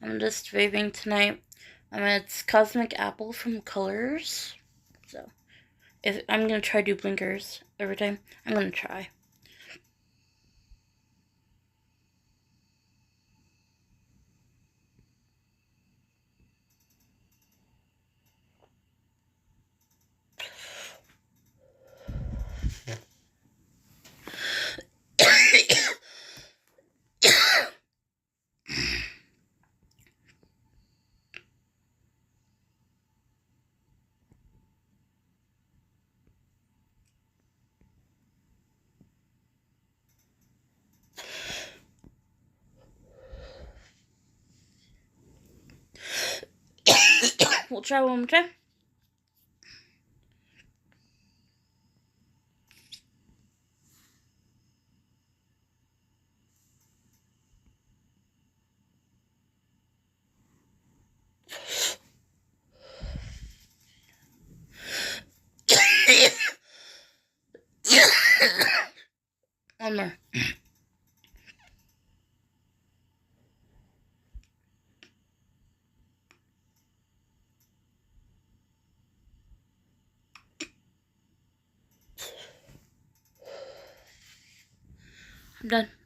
I'm just vaping tonight. It's Cosmic Apple from Colors. So, if I'm gonna try do blinkers every time, I'm gonna try. We'll try one more time. One more. I'm done.